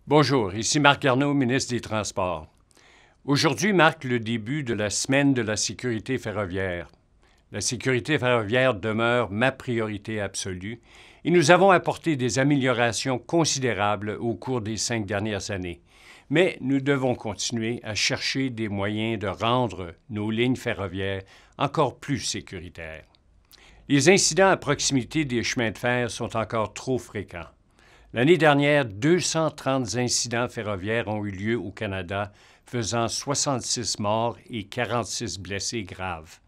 Bonjour, ici Marc Garneau, ministre des Transports. Aujourd'hui marque le début de la semaine de la sécurité ferroviaire. La sécurité ferroviaire demeure ma priorité absolue et nous avons apporté des améliorations considérables au cours des 5 dernières années. Mais nous devons continuer à chercher des moyens de rendre nos lignes ferroviaires encore plus sécuritaires. Les incidents à proximité des chemins de fer sont encore trop fréquents. L'année dernière, 230 incidents ferroviaires ont eu lieu au Canada, faisant 66 morts et 46 blessés graves.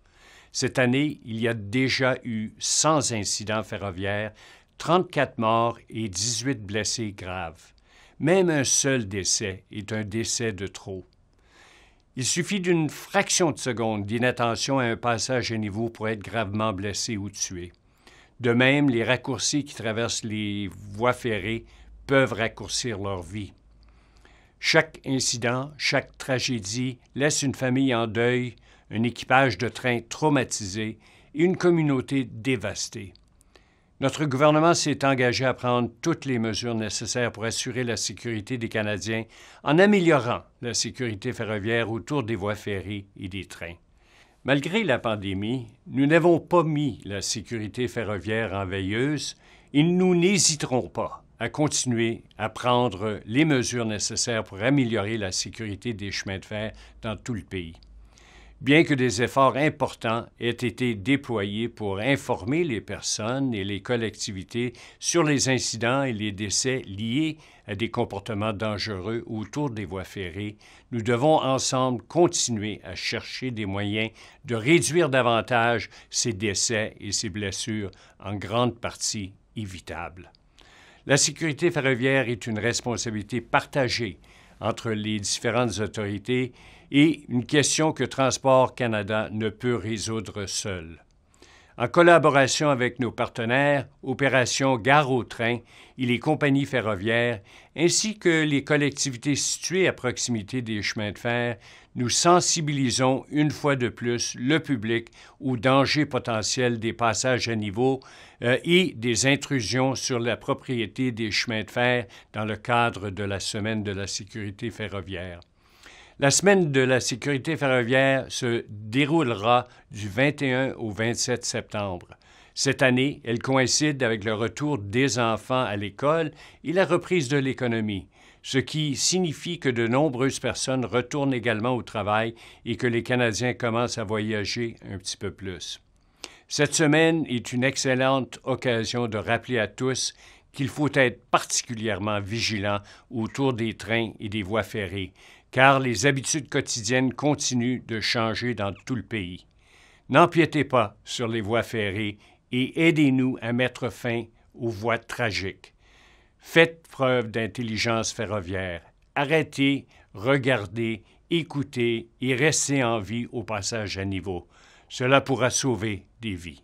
Cette année, il y a déjà eu 100 incidents ferroviaires, 34 morts et 18 blessés graves. Même un seul décès est un décès de trop. Il suffit d'une fraction de seconde d'inattention à un passage à niveau pour être gravement blessé ou tué. De même, les raccourcis qui traversent les voies ferrées peuvent raccourcir leur vie. Chaque incident, chaque tragédie laisse une famille en deuil, un équipage de train traumatisé et une communauté dévastée. Notre gouvernement s'est engagé à prendre toutes les mesures nécessaires pour assurer la sécurité des Canadiens en améliorant la sécurité ferroviaire autour des voies ferrées et des trains. Malgré la pandémie, nous n'avons pas mis la sécurité ferroviaire en veilleuse et nous n'hésiterons pas à continuer à prendre les mesures nécessaires pour améliorer la sécurité des chemins de fer dans tout le pays. Bien que des efforts importants aient été déployés pour informer les personnes et les collectivités sur les incidents et les décès liés à des comportements dangereux autour des voies ferrées, nous devons ensemble continuer à chercher des moyens de réduire davantage ces décès et ces blessures, en grande partie évitables. La sécurité ferroviaire est une responsabilité partagée entre les différentes autorités et une question que Transport Canada ne peut résoudre seul. En collaboration avec nos partenaires, Opération Gare au train et les compagnies ferroviaires, ainsi que les collectivités situées à proximité des chemins de fer, nous sensibilisons une fois de plus le public aux dangers potentiels des passages à niveau et des intrusions sur la propriété des chemins de fer dans le cadre de la Semaine de la sécurité ferroviaire. La Semaine de la sécurité ferroviaire se déroulera du 21 au 27 septembre. Cette année, elle coïncide avec le retour des enfants à l'école et la reprise de l'économie, ce qui signifie que de nombreuses personnes retournent également au travail et que les Canadiens commencent à voyager un petit peu plus. Cette semaine est une excellente occasion de rappeler à tous qu'il faut être particulièrement vigilant autour des trains et des voies ferrées, car les habitudes quotidiennes continuent de changer dans tout le pays. N'empiétez pas sur les voies ferrées et aidez-nous à mettre fin aux voies tragiques. Faites preuve d'intelligence ferroviaire. Arrêtez, regardez, écoutez et restez en vie au passage à niveau. Cela pourra sauver des vies.